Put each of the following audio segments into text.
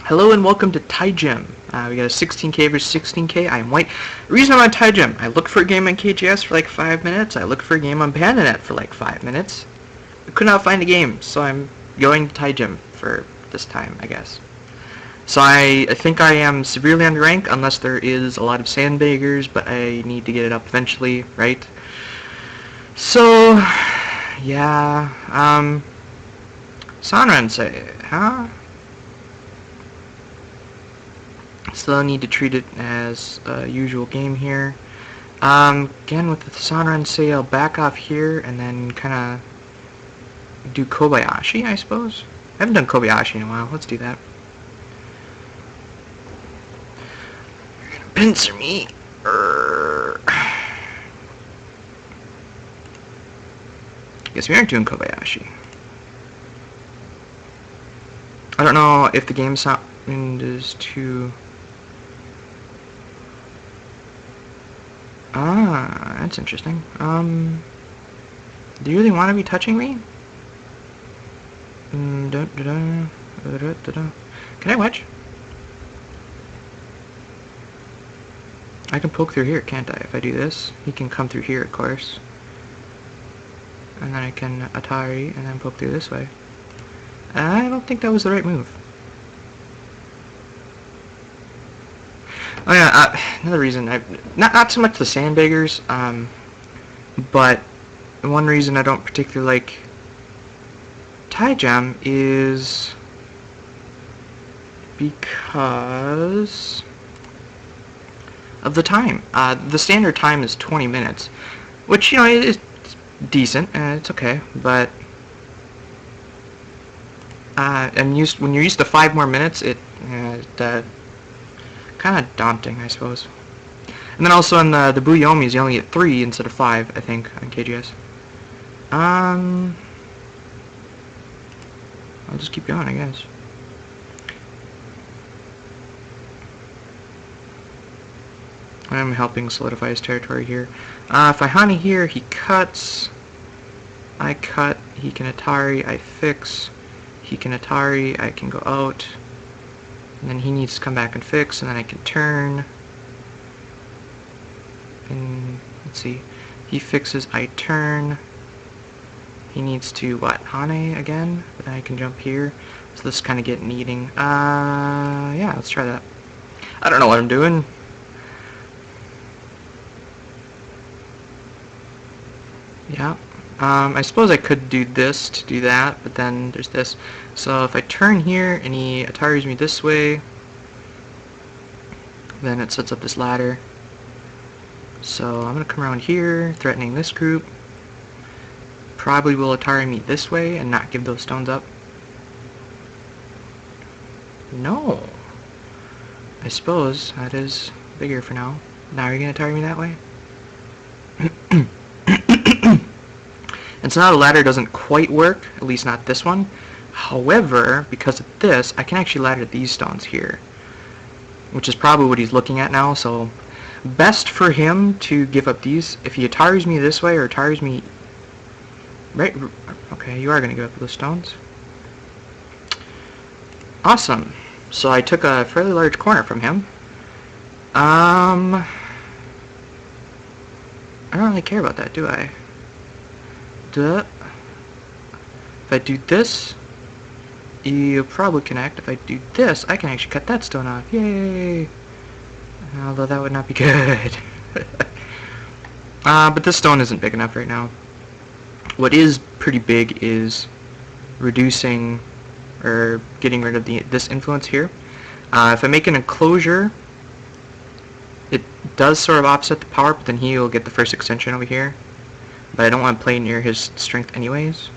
Hello and welcome to Tygem. We got a 16K versus 16K. I'm white. The reason I'm on Tygem, I looked for a game on KGS for like 5 minutes. I looked for a game on Pandanet for like 5 minutes. I could not find a game, so I'm going to Tygem for this time, I guess. So I think I am severely underranked unless there is a lot of sandbaggers, but I need to get it up eventually, right? So, yeah, Sanran-say, huh? Still need to treat it as a usual game here. Again with the Sanran-say, I'll back off here and then kind of do Kobayashi, I suppose. I haven't done Kobayashi in a while. Let's do that. You're gonna pincer me. Guess we aren't doing Kobayashi. I don't know if the game sound is too... Ah, that's interesting. Do you really want to be touching me? Can I wedge? I can poke through here, can't I? If I do this, he can come through here, of course. And then I can Atari and then poke through this way. I don't think that was the right move. Oh yeah, another reason, not so much the sandbaggers, but one reason I don't particularly like Tygem is because of the time. The standard time is 20 minutes, which, you know, is decent, and it's okay, but when you're used to 5 more minutes, it kind of daunting, I suppose. And then also in the Buyomis, you only get 3 instead of 5, I think, on KGS. I'll just keep going, I guess. I'm helping solidify his territory here. If I honey here, he cuts. I cut. He can Atari. I fix. He can Atari. I can go out. And then he needs to come back and fix, and then I can turn. And let's see. He fixes. I turn. He needs to what? Hane again. But then I can jump here. So this is kind of getting eating. Yeah, let's try that. I don't know what I'm doing. Yeah. I suppose I could do this to do that, but then there's this. So if I turn here and he Ataris me this way, then it sets up this ladder. So I'm going to come around here, threatening this group. Probably will Atari me this way and not give those stones up. No. I suppose that is bigger for now. Now you're going to Atari me that way? And so now the ladder doesn't quite work, at least not this one. However, because of this, I can actually ladder these stones here, which is probably what he's looking at now. So best for him to give up these. If he Ataris me this way or Ataris me... Right, okay, you are going to give up those stones. Awesome. So I took a fairly large corner from him. I don't really care about that, do I? If I do this, you'll probably connect. If I do this, I can actually cut that stone off. Yay! Although that would not be good. But this stone isn't big enough right now. What is pretty big is reducing or getting rid of this influence here. If I make an enclosure, it does sort of offset the power, but then he will get the first extension over here. But I don't want to play near his strength anyways.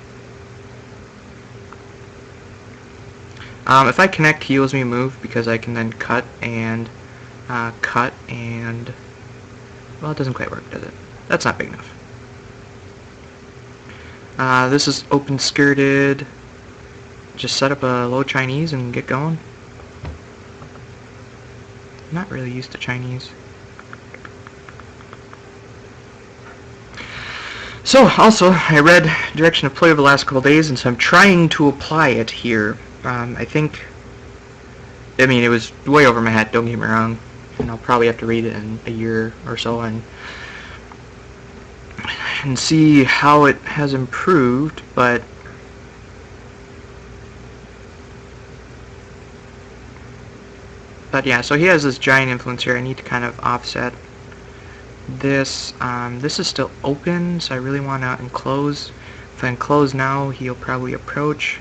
If I connect, he heals me a move because I can then cut and well, it doesn't quite work, does it? That's not big enough. This is open skirted. Just set up a low Chinese and get going. I'm not really used to Chinese. So, also, I read direction of play over the last couple days, and so I'm trying to apply it here. I think I mean, it was way over my head, don't get me wrong. And I'll probably have to read it in a year or so and see how it has improved, but yeah, so he has this giant influence here. I need to kind of offset this. This is still open, so I really want to enclose. If I enclose now, he'll probably approach.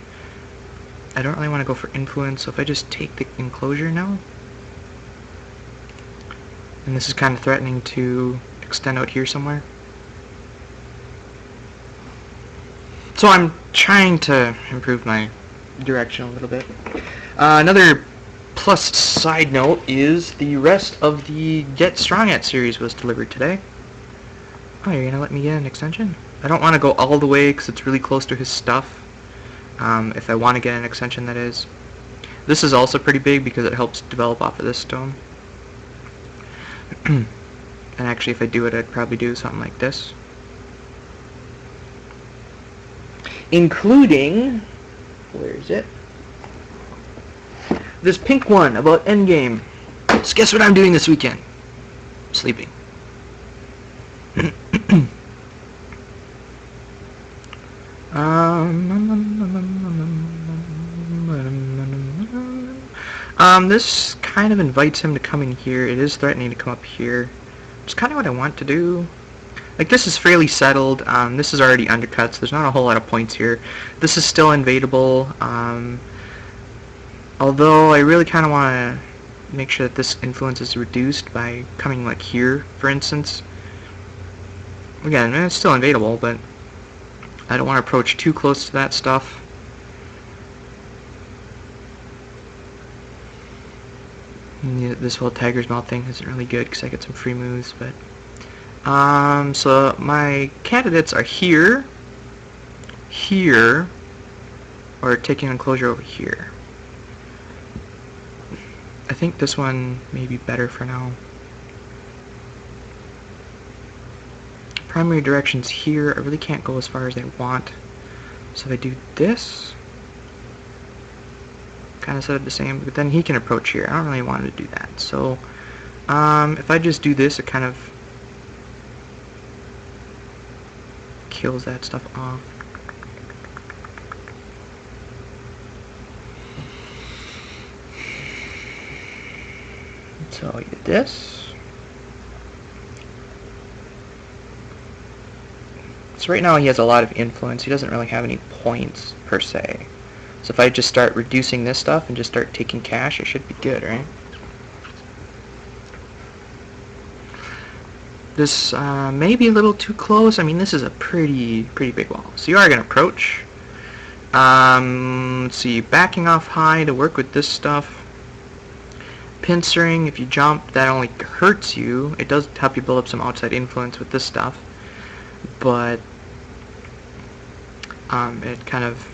I don't really want to go for influence, so if I just take the enclosure now, and this is kind of threatening to extend out here somewhere. So I'm trying to improve my direction a little bit. Another plus side note is the rest of the Get Strong At series was delivered today. Oh, you're gonna let me get an extension? I don't want to go all the way because it's really close to his stuff. If I want to get an extension, that is. This is also pretty big because it helps develop off of this stone. And actually, if I do it, I'd probably do something like this. Including, where is it? This pink one about endgame. So guess what I'm doing this weekend? Sleeping. This kind of invites him to come in here. It is threatening to come up here. It's kind of what I want to do. Like, this is fairly settled. This is already undercut, so there's not a whole lot of points here. This is still invadable. Although I really kind of want to make sure that this influence is reduced by coming like here, for instance. Again, it's still invadable, but I don't want to approach too close to that stuff. Yeah, this whole Tiger's Mouth thing isn't really good because I get some free moves, but so my candidates are here, here, or taking enclosure over here. I think this one may be better for now. Primary direction's here. I really can't go as far as I want. So if I do this, kind of set it the same, but then he can approach here. I don't really want to do that. So if I just do this, it kind of kills that stuff off. So I did this. So right now he has a lot of influence. He doesn't really have any points per se. So if I just start reducing this stuff and just start taking cash, it should be good, right? This may be a little too close. I mean, this is a pretty big wall. So you are going to approach. Let's see, backing off high to work with this stuff. Pincering, if you jump, that only hurts you. It does help you build up some outside influence with this stuff, but it kind of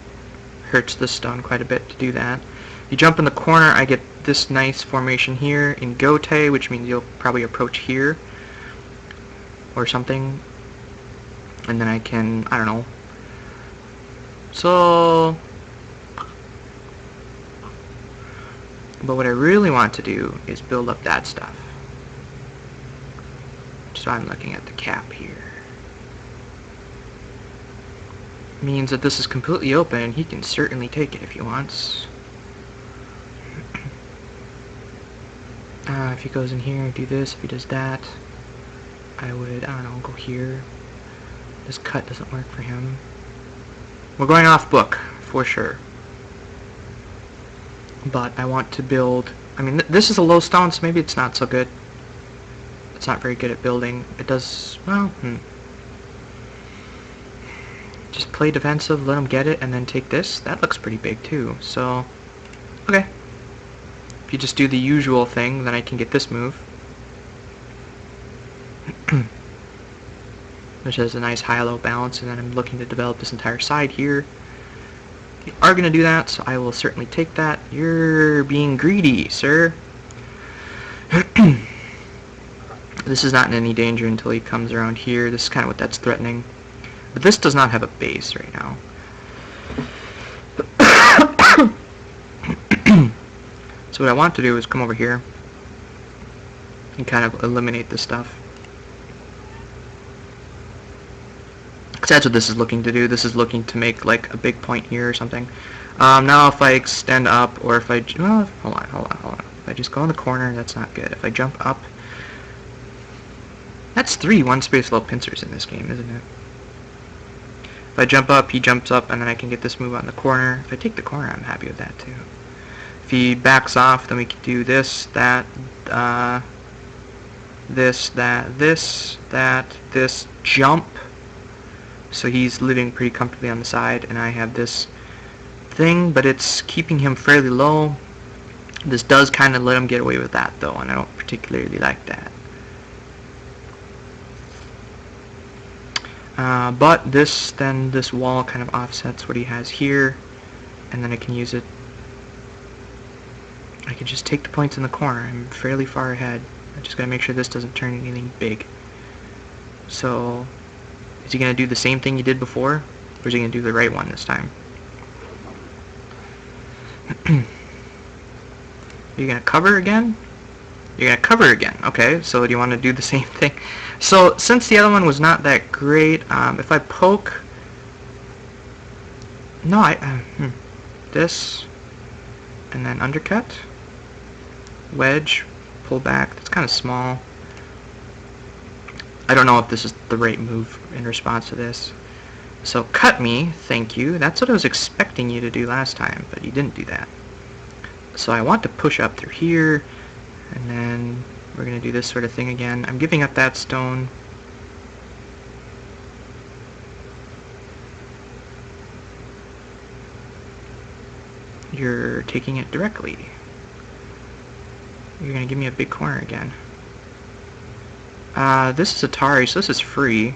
hurts this stone quite a bit to do that. You jump in the corner, I get this nice formation here in ΔΟΓE, which means you'll probably approach here or something, and then I can, I don't know. So, but what I really want to do is build up that stuff. So I'm looking at the cap here. Means that this is completely open, and he can certainly take it if he wants. If he goes in here and do this, if he does that, I would, I don't know, go here. This cut doesn't work for him. We're going off book, for sure. But I want to build, I mean, this is a low stone, so maybe it's not so good. It's not very good at building. It does, well, just play defensive, let him get it, and then take this. That looks pretty big too, so, okay. If you just do the usual thing, then I can get this move. Which has a nice high-low balance, and then I'm looking to develop this entire side here. You are going to do that, so I will certainly take that. You're being greedy, sir. This is not in any danger until he comes around here. This is kind of what that's threatening. But this does not have a base right now. So what I want to do is come over here and kind of eliminate this stuff. Because that's what this is looking to do. This is looking to make like a big point here or something. Now if I extend up, or if I... well, hold on. If I just go in the corner, that's not good. If I jump up... that's 3 one-space little pincers in this game, isn't it? If I jump up, he jumps up, and then I can get this move on the corner. If I take the corner, I'm happy with that too. If he backs off, then we can do this, that, this, jump. So he's living pretty comfortably on the side, and I have this thing, but it's keeping him fairly low. This does kind of let him get away with that, though, and I don't particularly like that. But this wall kind of offsets what he has here, and then I can use it. I can just take the points in the corner. I'm fairly far ahead. I just gotta make sure this doesn't turn anything big. So, is he gonna do the same thing he did before, or is he gonna do the right one this time? You're gonna cover again? You're gonna cover again. Okay, so do you want to do the same thing? So, since the other one was not that great, if I poke... no, this, and then undercut, wedge, pull back. That's kind of small. I don't know if this is the right move in response to this. So, cut me, thank you. That's what I was expecting you to do last time, but you didn't do that. So I want to push up through here, and then we're going to do this sort of thing again. I'm giving up that stone. You're taking it directly. You're going to give me a big corner again. This is Atari, so this is free.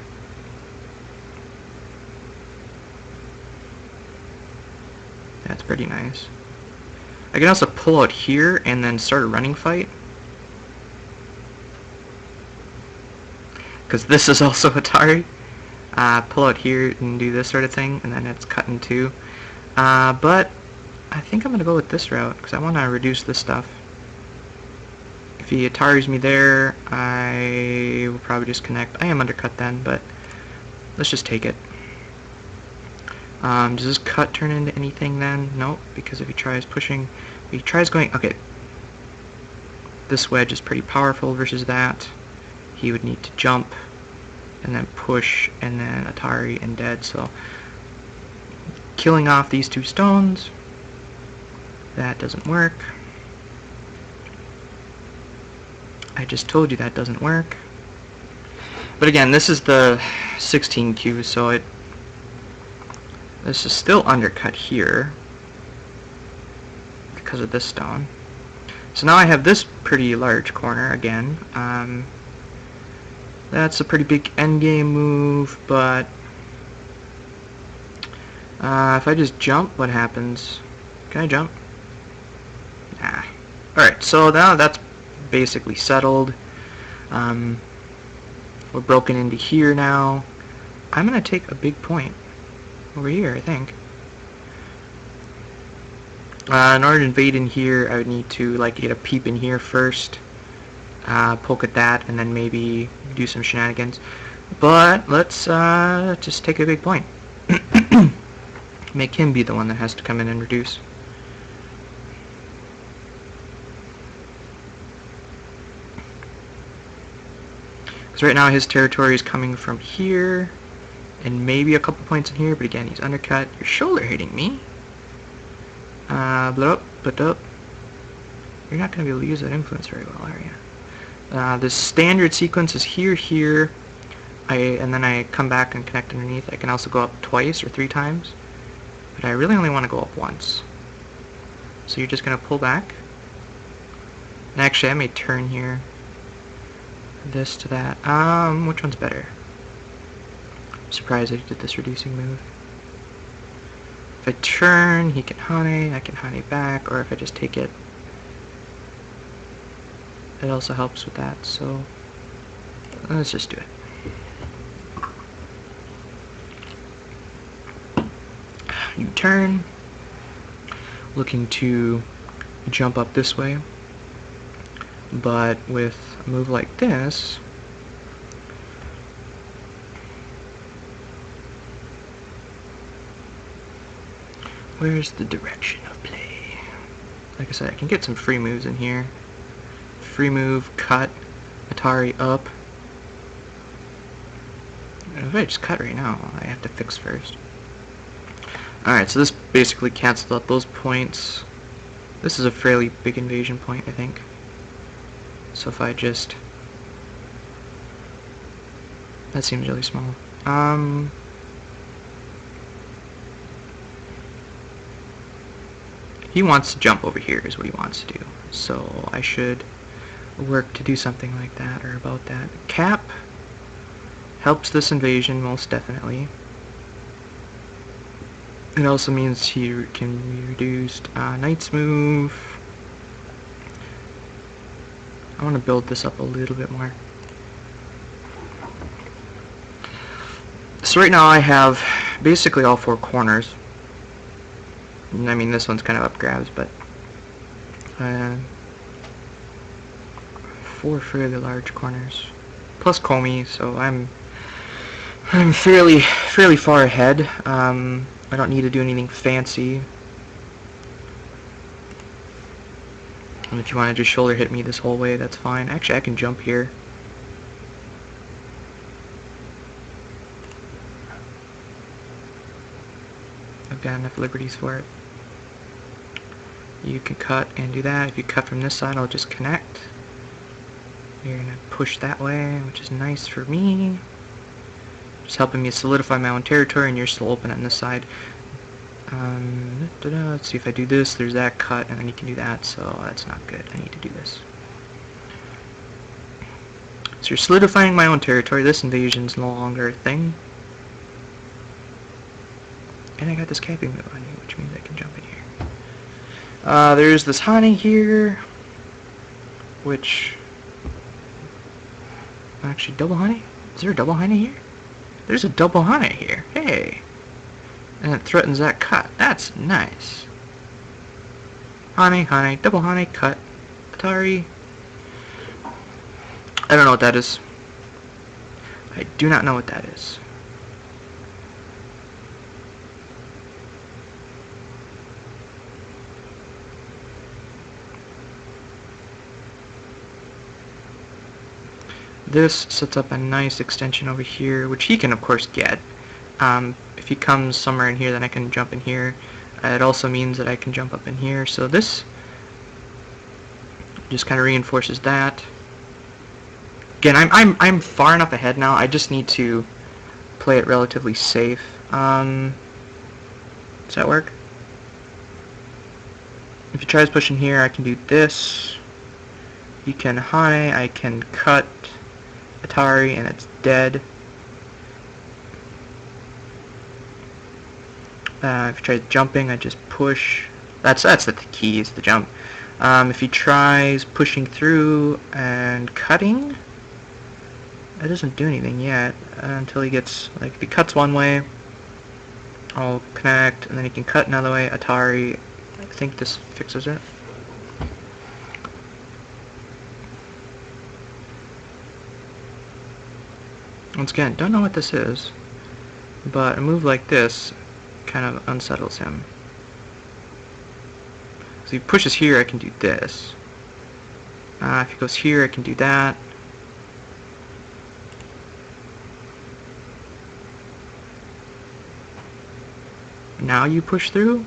That's pretty nice. I can also pull out here and then start a running fight. Because this is also Atari. Pull out here and do this sort of thing, and then it's cut in two. But I think I'm going to go with this route, because I want to reduce this stuff. If he Ataris me there, I will probably just connect. I am undercut then, but let's just take it. Does this cut turn into anything then? Nope, because if he tries pushing, if he tries going, okay, this wedge is pretty powerful versus that. He would need to jump, and then push, and then Atari and dead, so killing off these two stones, that doesn't work. I just told you that doesn't work. But again, this is the 16 Q, so this is still undercut here because of this stone. So now I have this pretty large corner again. That's a pretty big endgame move, but if I just jump, what happens? Can I jump? Nah. Alright, so now that's basically settled. We're broken into here now. I'm going to take a big point over here, I think. In order to invade in here, I would need to like get a peep in here first, poke at that, and then maybe do some shenanigans. But let's just take a big point. Make him be the one that has to come in and reduce. Because right now his territory is coming from here, and maybe a couple points in here, but again, he's undercut. Your shoulder hitting me. But up. You're not going to be able to use that influence very well, are you? The standard sequence is here, and then I come back and connect underneath. I can also go up twice or 3 times, but I really only want to go up once. So you're just going to pull back. And actually, I may turn here. This to that. Which one's better? I'm surprised I did this reducing move. If I turn, he can Hane, I can Hane back, or if I just take it, it also helps with that, so let's just do it. You turn, looking to jump up this way. But with a move like this, where's the direction of play? Like I said, I can get some free moves in here. Free move, cut, Atari up. And if I just cut right now, I have to fix first. Alright, so this basically cancels out those points. This is a fairly big invasion point, I think. So if I just... That seems really small. He wants to jump over here is what he wants to do. So I should work to do something like that or about that. Cap helps this invasion most definitely. It also means he can be reduced. Knight's move. I want to build this up a little bit more. So right now I have basically all four corners. I mean, this one's kind of up grabs, but four fairly large corners, plus Comey, so I'm fairly far ahead. I don't need to do anything fancy. And if you want to just shoulder hit me this whole way, that's fine. Actually, I can jump here. I've got enough liberties for it. You can cut and do that. If you cut from this side, I'll just connect. You're going to push that way, which is nice for me. Just helping me solidify my own territory, and you're still open on this side. Let's see if I do this, there's that cut, and then you can do that, so that's not good. I need to do this. So you're solidifying my own territory. This invasion's no longer a thing. And I got this capping move on you, which means I can jump in here. There's this honey here, which... Actually, double honey? Is there a double honey here? There's a double honey here. Hey! And it threatens that cut. That's nice. Honey, honey, double honey, cut. Atari. I don't know what that is. I do not know what that is. This sets up a nice extension over here, which he can of course get. If he comes somewhere in here, then I can jump in here. It also means that I can jump up in here. So this just kind of reinforces that. Again, I'm far enough ahead now. I just need to play it relatively safe. Does that work? If he tries pushing here, I can do this. He can high. I can cut Atari, and it's dead. If he tries jumping, I just push. That's the key, is the jump. If he tries pushing through and cutting, that doesn't do anything yet until he gets, like, if he cuts one way, I'll connect, and then he can cut another way. Atari, I think this fixes it. Once again, don't know what this is, but a move like this kind of unsettles him. So if he pushes here, I can do this. If he goes here, I can do that. Now you push through?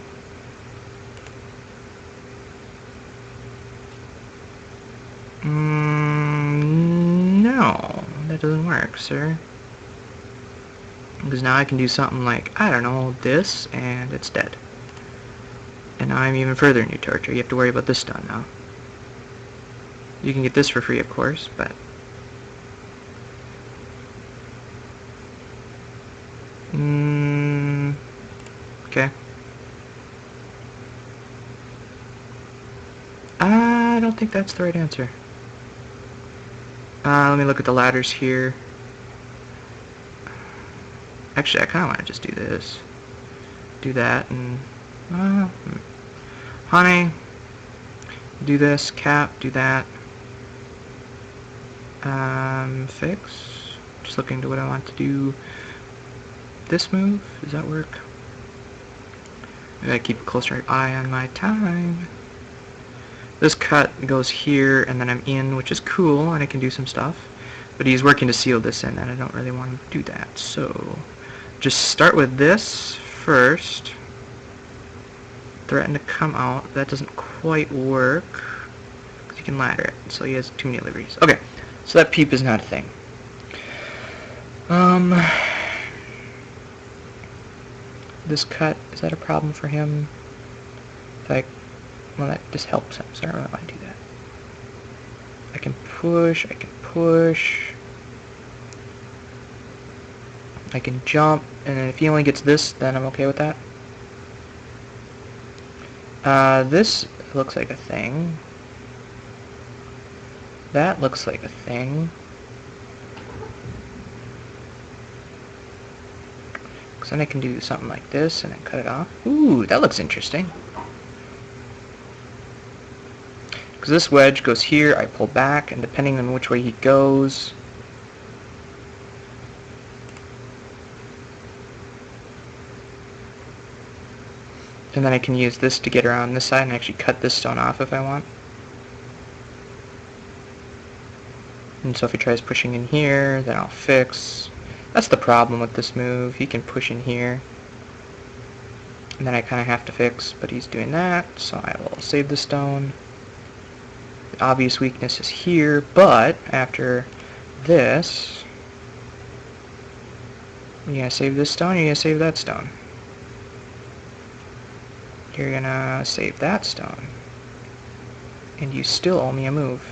No, that doesn't work, sir. Because now I can do something like, I don't know, this, and it's dead. And now I'm even further in your territory. You have to worry about this stun now. You can get this for free, of course, but... okay. I don't think that's the right answer. Let me look at the ladders here. Actually, I kind of want to just do this. Do that, and... honey. do this, cap, do that. Fix. Just looking to what I want to do. This move, does that work? I gotta keep a closer eye on my time. This cut goes here, and then I'm in, which is cool, and I can do some stuff. But he's working to seal this in, and I don't really want him to do that. So, just start with this first. Threaten to come out. That doesn't quite work, because you can ladder it. So he has too many liberties. Okay, so that peep is not a thing. This cut, is that a problem for him? Like, well, that just helps him, so I don't really want to do that. I can push, I can push. I can jump, and then if he only gets this, then I'm okay with that. This looks like a thing. That looks like a thing. Because then I can do something like this, and then cut it off. Ooh, that looks interesting. Because this wedge goes here, I pull back, and depending on which way he goes, and then I can use this to get around this side and actually cut this stone off if I want. And so if he tries pushing in here, then I'll fix. That's the problem with this move. He can push in here, and then I kind of have to fix, but he's doing that, so I will save the stone. The obvious weakness is here, but after this, you're going to save this stone, you're going to save that stone. You're going to save that stone. And you still owe me a move.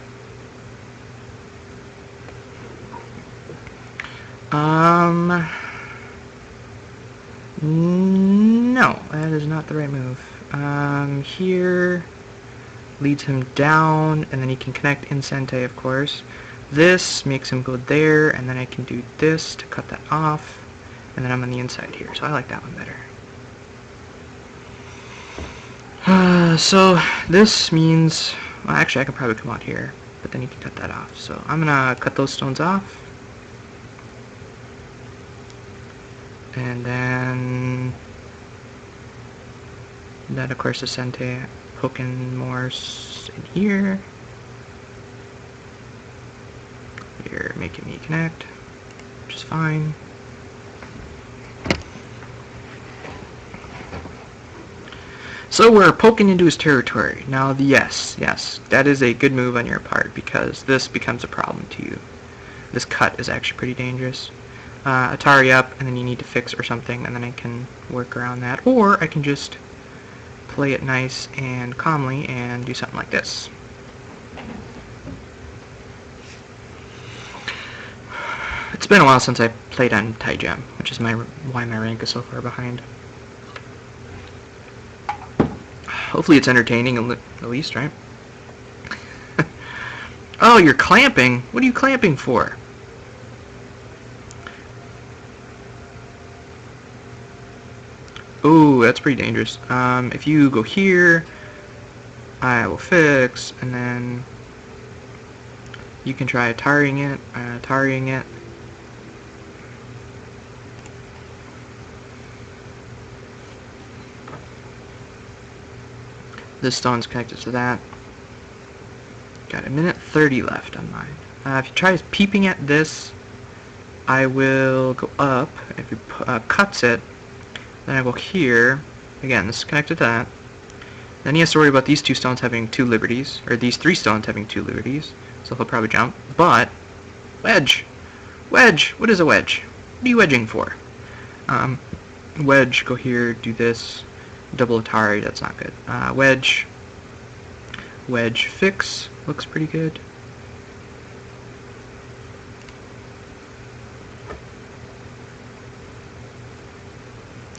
No, that is not the right move. Here leads him down, and then he can connect Incente, of course. This makes him go there, and then I can do this to cut that off, and then I'm on the inside here, so I like that one better. So this means, well, actually I could probably come out here, but then you can cut that off. So I'm gonna cut those stones off, and then of course is Sente poking more in here. You're making me connect, which is fine. So we're poking into his territory. Now, yes, that is a good move on your part, because this becomes a problem to you. This cut is actually pretty dangerous. Atari up, and then you need to fix or something, and then I can work around that. Or I can just play it nice and calmly and do something like this. It's been a while since I played on Tygem, which is why my rank is so far behind. Hopefully it's entertaining at least, right? Oh, you're clamping? What are you clamping for? Ooh, that's pretty dangerous. If you go here, I will fix, and then you can try tarrying it. This stone's connected to that. Got a minute 30 left on mine. If you try peeping at this, I will go up. If he cuts it, then I go here. Again, this is connected to that. Then he has to worry about these two stones having 2 liberties, or these 3 stones having 2 liberties. So he'll probably jump. But, wedge! Wedge! What is a wedge? What are you wedging for? Wedge, go here, do this. Double Atari, that's not good. Wedge. Wedge fix. Looks pretty good.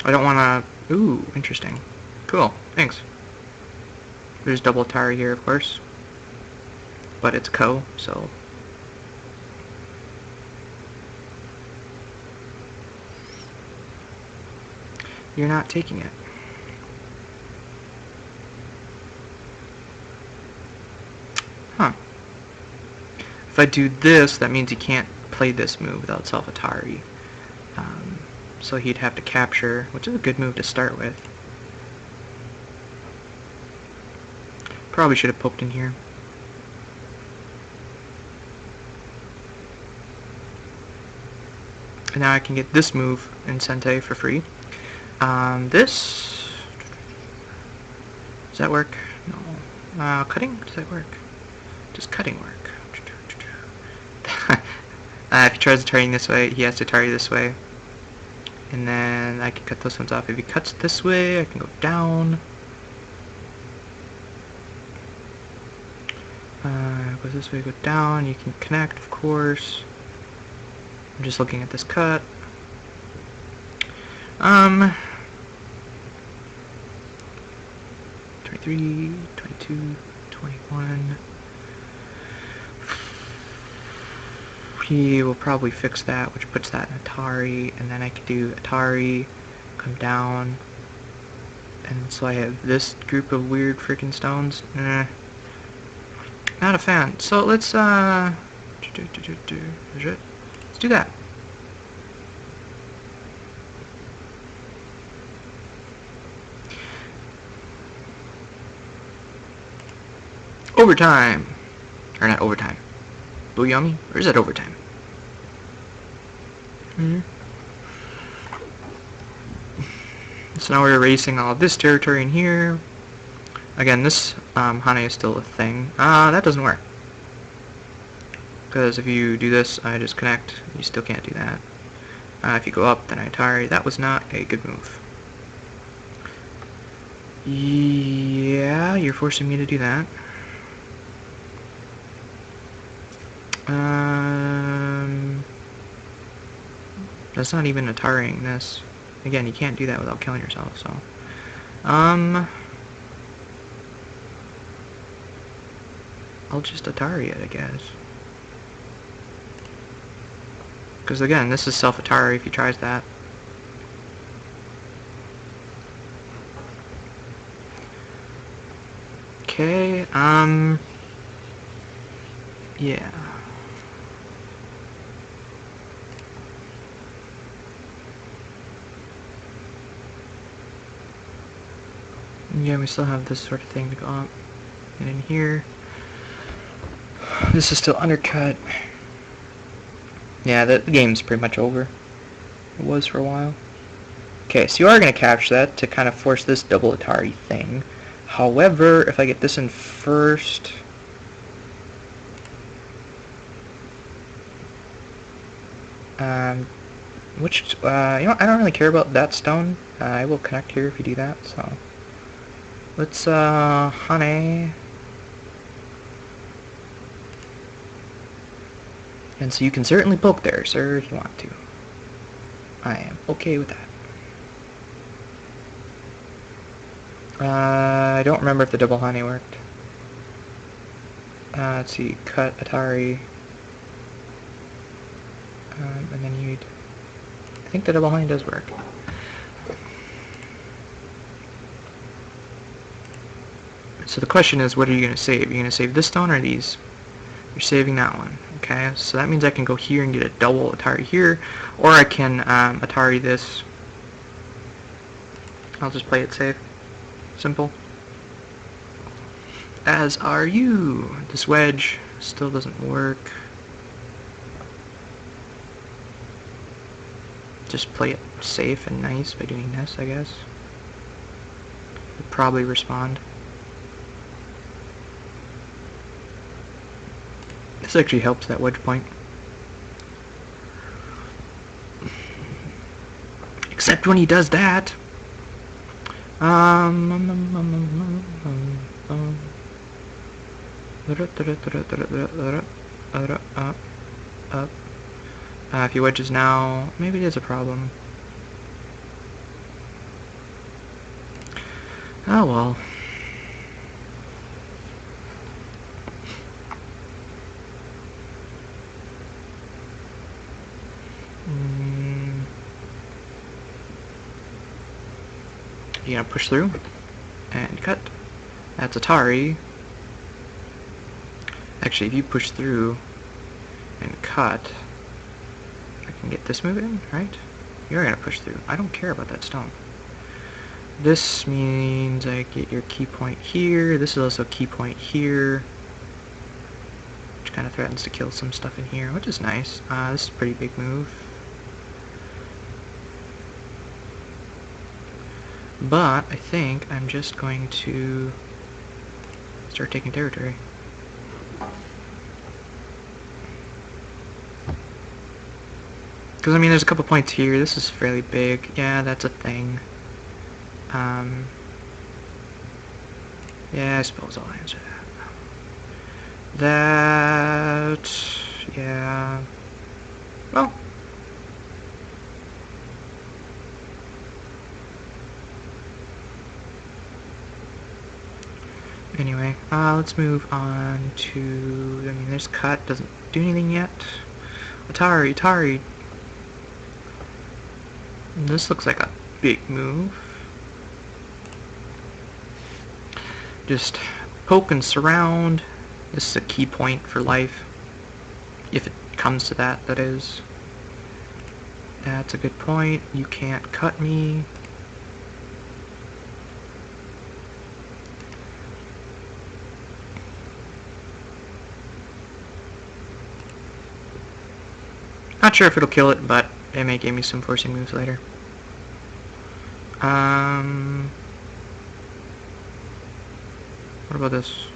I don't want to... Ooh, interesting. Cool, thanks. There's double Atari here, of course. But it's Ko, so... You're not taking it. Huh. If I do this, that means he can't play this move without self-Atari. So he'd have to capture, which is a good move to start with. Probably should have poked in here. And now I can get this move in Sente for free. This... Does that work? No. Cutting? Does that work? Does cutting work? If he tries to tarry this way, he has to tarry this way. And then I can cut those ones off. If he cuts this way, I can go down. Goes this way, go down. You can connect, of course. I'm just looking at this cut. 23, 22, 21. He will probably fix that, which puts that in Atari, and then I could do Atari, come down, and so I have this group of weird freaking stones. Not a fan. So let's do that. Overtime, or not overtime. Booyami, or is that overtime? So now we're erasing all of this territory in here. Again, this Hane is still a thing. That doesn't work. Because if you do this, I just connect. You still can't do that. If you go up, then I Atari. That was not a good move. Yeah, you're forcing me to do that. That's not even Atariing this. Again, you can't do that without killing yourself, so. I'll just Atari it, I guess. Because again, this is self-Atari if he tries that. Okay, yeah. Yeah, we still have this sort of thing to go up. And in here, this is still undercut. Yeah, the game's pretty much over. It was for a while. Okay, so you are going to capture that to kind of force this double Atari thing. However, if I get this in first... you know, I don't really care about that stone. I will connect here if you do that, so... Let's, Hane. And so you can certainly poke there, sir, if you want to. I am okay with that. I don't remember if the double Hane worked. Let's see, cut, Atari. And then you'd... I think the double Hane does work. So the question is, what are you going to save? Are you going to save this stone or these? You're saving that one. Okay, so that means I can go here and get a double Atari here, or I can Atari this. I'll just play it safe. Simple. As are you. This wedge still doesn't work. Just play it safe and nice by doing this, I guess. It'll probably respond. This actually helps that wedge point. Except when he does that. If he wedges now, maybe it is a problem. Oh well. You're gonna push through and cut. That's Atari. Actually, if you push through and cut, I can get this moving, right? You're gonna push through. I don't care about that stone. This means I get your key point here. This is also a key point here, which kind of threatens to kill some stuff in here, which is nice. This is a pretty big move. But I think I'm just going to start taking territory. Because, I mean, there's a couple points here. This is fairly big. Yeah, that's a thing. Yeah, I suppose I'll answer that. Yeah. Well. Anyway, let's move on to, I mean, there's cut, doesn't do anything yet. Atari. This looks like a big move. Just poke and surround. This is a key point for life. If it comes to that, that is. That's a good point. You can't cut me. Not sure if it'll kill it, but it may give me some forcing moves later. What about this?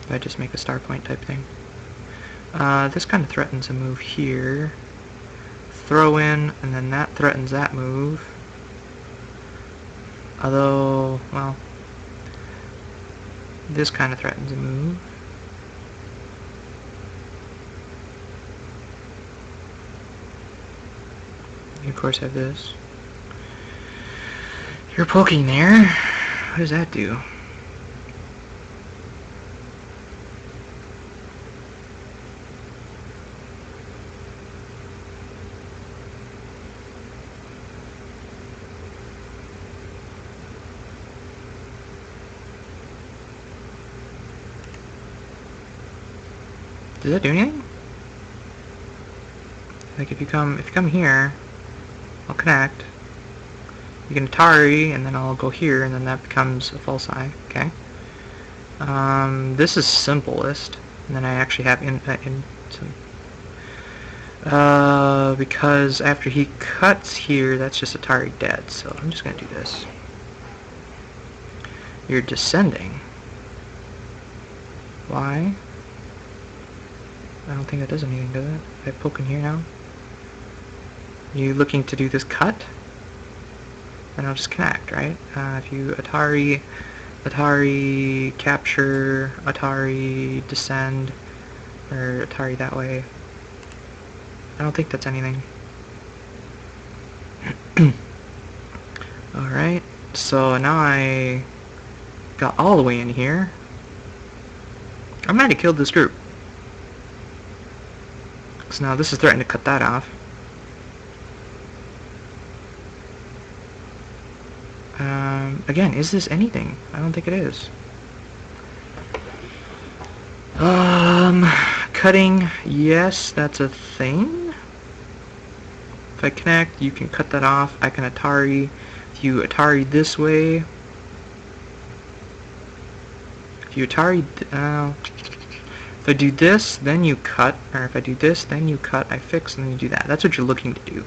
Did I just make a star point type thing? This kind of threatens a move here. Throw in, and then that threatens that move. Although, well, this kind of threatens a move. You of course have this. You're poking there. What does that do? Does that do anything? Like if you come here, I'll connect. You can Atari, and then I'll go here, and then that becomes a false eye. Okay. This is simplest, and then I actually have because after he cuts here, that's just Atari dead. So I'm just gonna do this. You're descending. Why? I don't think that does anything, does it? If I poke in here now. You looking to do this cut? Then I'll just connect, right? If you Atari capture, Atari descend, or Atari that way. I don't think that's anything. Alright, so now I got all the way in here. I might have killed this group. So now this is threatening to cut that off. Again, is this anything? I don't think it is. Cutting, yes, that's a thing. If I connect, you can cut that off. I can Atari. If you Atari this way, if you Atari, if I do this, then you cut, or if I do this, then you cut, I fix, and then you do that. That's what you're looking to do.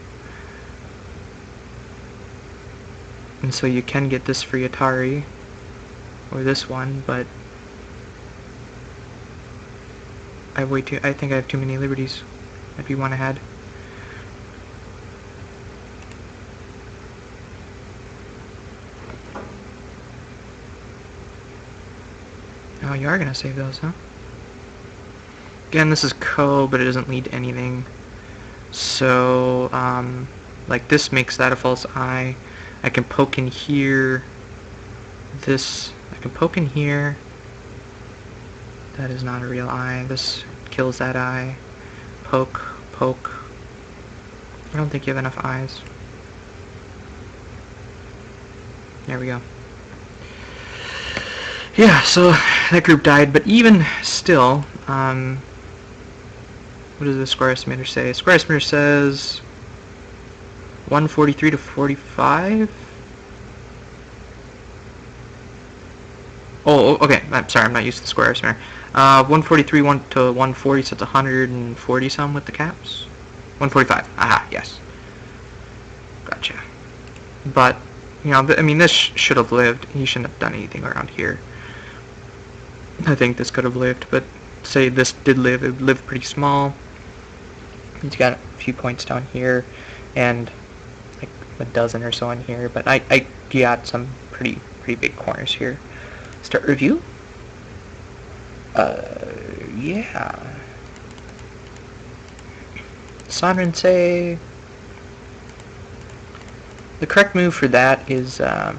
And so you can get this free Atari, or this one, but I think I have too many liberties. Might be one ahead. Oh, you are gonna save those, huh? Again, this is but it doesn't lead to anything. So, like this makes that a false eye. I can poke in here. I can poke in here. That is not a real eye. This kills that eye. Poke. I don't think you have enough eyes. There we go. Yeah, so that group died, but even still, what does the square estimator say? Square estimator says 143 to 45. Oh, okay. I'm sorry, I'm not used to the square estimator. 143 to 140, so it's 140 some with the caps. 145. Aha, yes. Gotcha. But, you know, I mean, this should have lived. He shouldn't have done anything around here. I think this could have lived, but say this did live, it lived pretty small. He's got a few points down here, and like a dozen or so in here, but I got some pretty big corners here. Start review? Yeah. Sovereign say the correct move for that is no.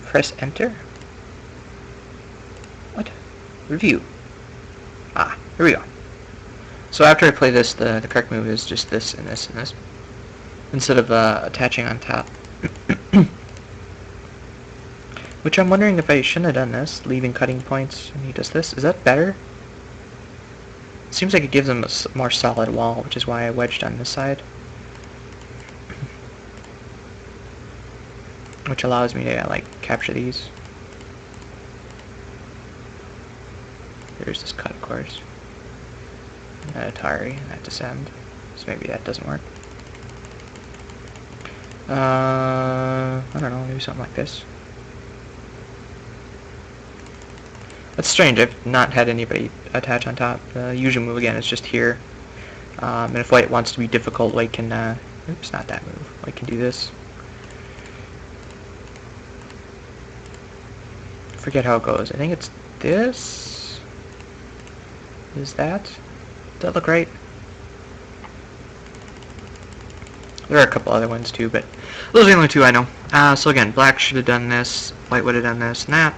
Press enter. What? Review. Ah, here we go. So after I play this, the correct move is just this and this and this, instead of attaching on top. Which I'm wondering if I shouldn't have done this, leaving cutting points, and he does this. Is that better? It seems like it gives him a more solid wall, which is why I wedged on this side. Which allows me to, like, capture these. There's this cut, of course. And that Atari, and that descend. So maybe that doesn't work. I don't know, maybe something like this. That's strange, I've not had anybody attach on top. The usual move, again, is just here. And if white wants to be difficult, white can, oops, not that move. White can do this. I forget how it goes. I think it's this. Is that? Does that look right? There are a couple other ones too, but those are the only two I know. So again, black should have done this, white would have done this and that.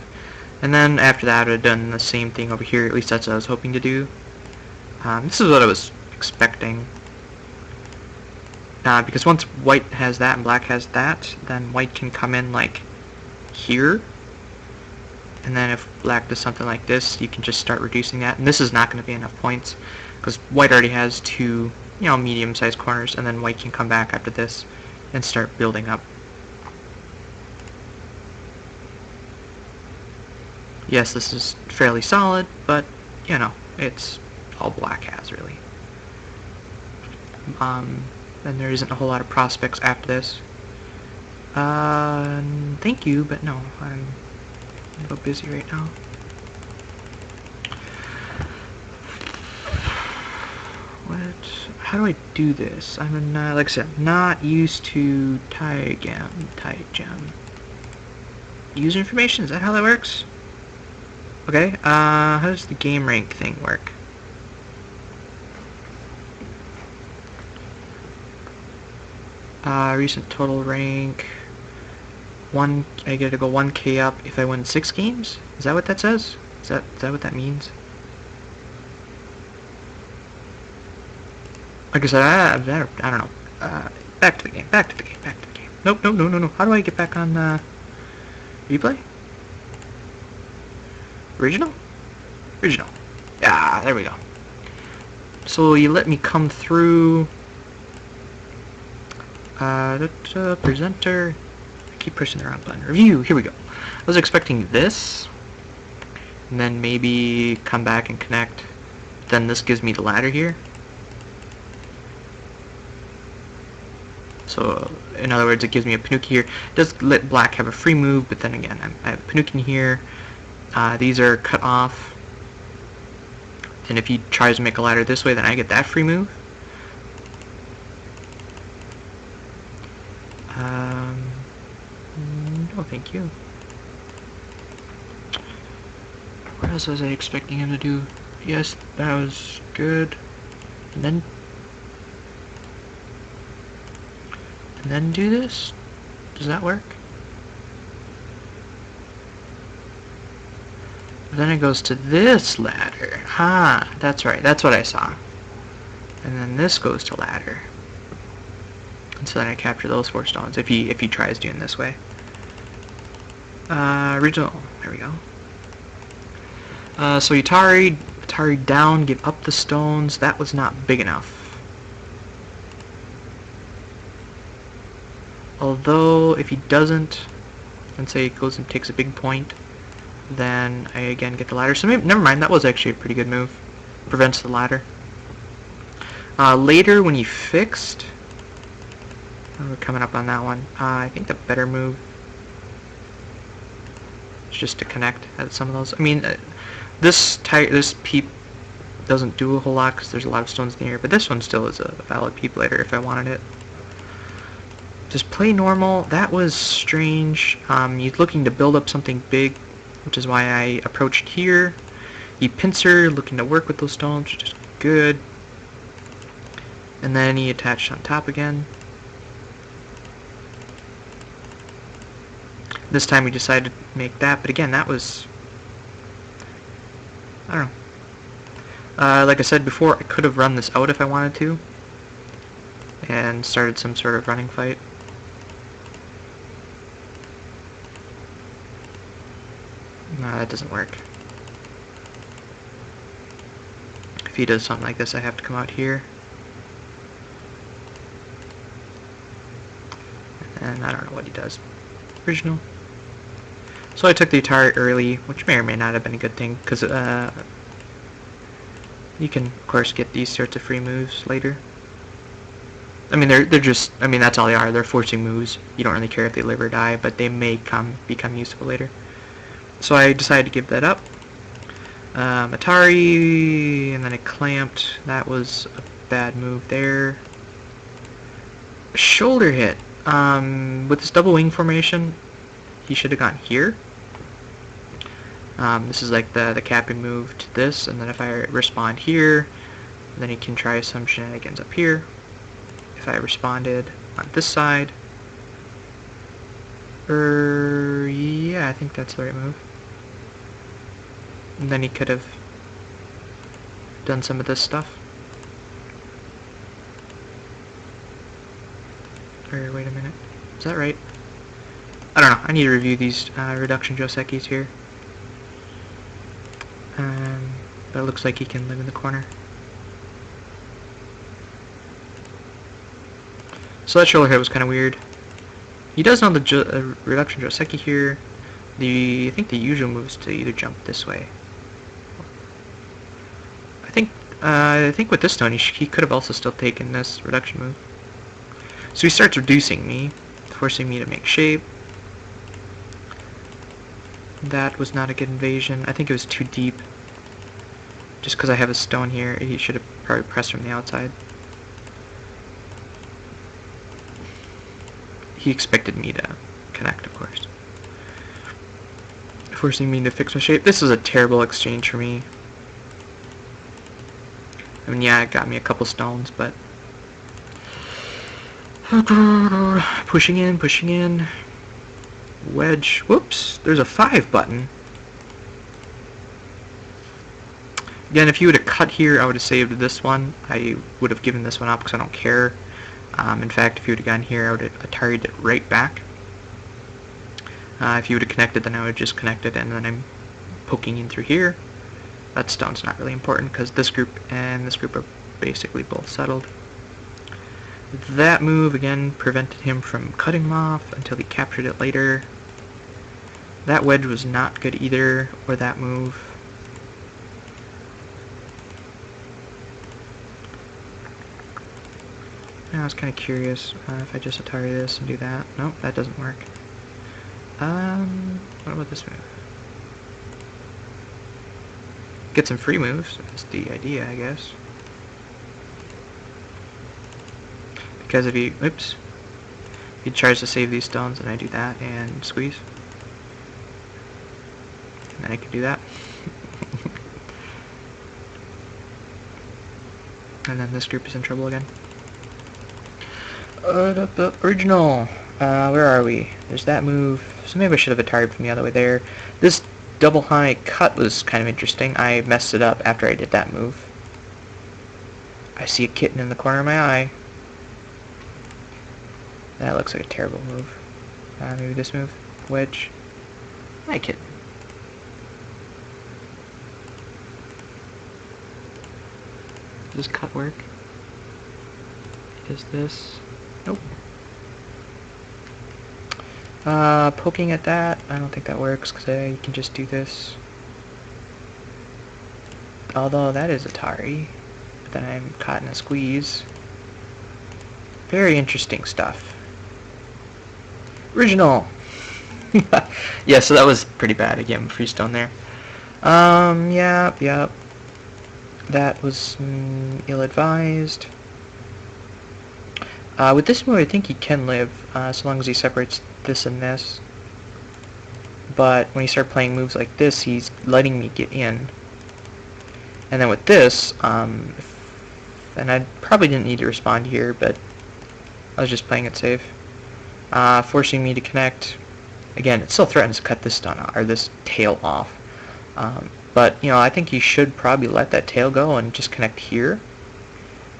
And then after that, I would have done the same thing over here. At least that's what I was hoping to do. This is what I was expecting. Because once white has that and black has that, then white can come in like here. And then if black does something like this, you can just start reducing that. And this is not going to be enough points, because white already has two, you know, medium-sized corners, and then white can come back after this and start building up. Yes, this is fairly solid, but, you know, it's all black has, really. And there isn't a whole lot of prospects after this. Thank you, but no, I'm a little busy right now. How do I do this? I'm not, like I said, not used to Tygem. User information, is that how that works? Okay, how does the game rank thing work? Recent total rank. I get to go 1k up if I win 6 games? Is that what that says? Is that what that means? Like I said, I don't know. Back to the game. Nope, no. How do I get back on, replay? Original? Yeah, there we go. So you let me come through. Presenter. I keep pushing the wrong button. Review. Here we go. I was expecting this, and then maybe come back and connect. Then this gives me the ladder here. So, in other words, it gives me a Panuki here. It does let black have a free move, but then again, I have a Panuki here. These are cut off. And if he tries to make a ladder this way, then I get that free move. No, thank you. What else was I expecting him to do? Yes, that was good. And then do this? Does that work? Then it goes to this ladder. That's right. That's what I saw. And then this goes to ladder. And so then I capture those 4 stones if he tries doing this way. Original. There we go. So Atari down, give up the stones. That was not big enough. Although, if he doesn't, and say he goes and takes a big point, then I again get the ladder. So maybe, never mind, that was actually a pretty good move. Prevents the ladder. Later, when he fixed, we're coming up on that one. I think the better move is just to connect at some of those. I mean, this peep doesn't do a whole lot because there's a lot of stones in the air, but this one still is a valid peep later if I wanted it. Just play normal. That was strange. He's looking to build up something big, which is why I approached here. He pincer, looking to work with those stones, which is good. And then he attached on top again. This time we decided to make that, but again, that was... I don't know. Like I said before, I could have run this out if I wanted to, and started some sort of running fight. No, that doesn't work. If he does something like this, I have to come out here. And I don't know what he does. Original. So I took the Atari early, which may or may not have been a good thing, because you can, of course, get these sorts of free moves later. I mean, they're just, I mean, that's all they are. They're forcing moves. You don't really care if they live or die, but they may become useful later. So I decided to give that up. Atari, and then I clamped. That was a bad move there. Shoulder hit. With this double wing formation, he should have gone here. This is like the capping move to this, and then if I respond here, then he can try some shenanigans up here. If I responded on this side, yeah, I think that's the right move. And then he could have done some of this stuff. Or wait a minute, is that right? I don't know, I need to review these reduction Josekis here. But it looks like he can live in the corner. So that shoulder hit was kind of weird. He does know the reduction Joseki here. I think the usual move is to either jump this way. I think with this stone he could have also still taken this reduction move. So he starts reducing me, forcing me to make shape. That was not a good invasion. I think it was too deep. Just because I have a stone here, he should have probably pressed from the outside. He expected me to connect, of course. Forcing me to fix my shape. This was a terrible exchange for me. I mean, yeah, it got me a couple stones, but... Pushing in. Wedge. Whoops, there's a 5 button. Again, if you would have cut here, I would have saved this one. I would have given this one up because I don't care. In fact, if you would have gone here, I would have Atari'd it right back. If you would have connected, then I would have just connected, and then I'm poking in through here. That stone's not really important because this group and this group are basically both settled. That move, again, prevented him from cutting him off until he captured it later. That wedge was not good either, or that move. I was kind of curious if I just Atari this and do that. Nope, that doesn't work. What about this move? Get some free moves. That's the idea, I guess. Because if he tries to save these stones, and I do that and squeeze, and then I can do that. And then this group is in trouble again. The original. Where are we? There's that move. So maybe I should have Atari'd from the other way there. This double high cut was kind of interesting. I messed it up after I did that move. I see a kitten in the corner of my eye. That looks like a terrible move. Maybe this move. Wedge. I kid. Does cut work? Does this? Nope. Poking at that, I don't think that works because you can just do this. Although that is Atari, but then I'm caught in a squeeze. Very interesting stuff. Original! Yeah, so that was pretty bad again, freestone there. Yep. That was ill-advised. With this move, I think he can live, so long as he separates this and this. But when he started playing moves like this, he's letting me get in. And then with this, and I probably didn't need to respond here, but I was just playing it safe. Forcing me to connect. Again, it still threatens to cut this stun or this tail off. But, you know, I think he should probably let that tail go and just connect here.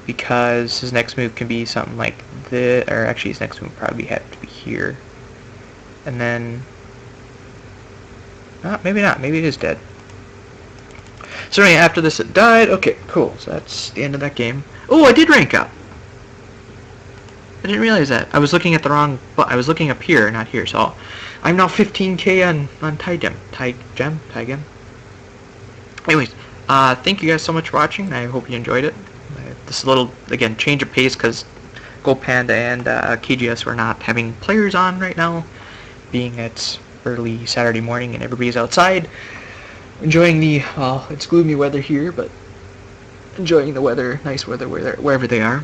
Because his next move can be something like this, or actually his next move probably had to be here. And then, maybe not, maybe it is dead. So anyway, after this it died. Okay, cool, so that's the end of that game. Oh, I did rank up! I didn't realize that. I was looking at the wrong, well, I was looking up here, not here, so I'm now 15k on Tygem. Tygem. Anyways, thank you guys so much for watching. I hope you enjoyed it. This little, again, change of pace because GoPanda and KGS were not having players on right now, being it's early Saturday morning and everybody's outside enjoying the, well, it's gloomy weather here, but enjoying the weather, nice weather wherever they are.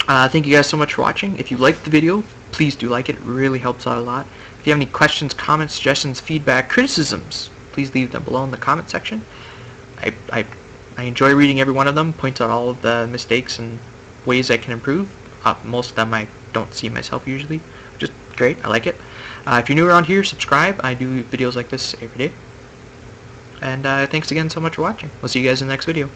Thank you guys so much for watching. If you liked the video, please do like it. It really helps out a lot. If you have any questions, comments, suggestions, feedback, criticisms, please leave them below in the comment section. I enjoy reading every one of them, points out all of the mistakes and ways I can improve. Most of them I don't see myself usually, which is great. I like it. If you're new around here, subscribe. I do videos like this every day. And thanks again so much for watching. We'll see you guys in the next video.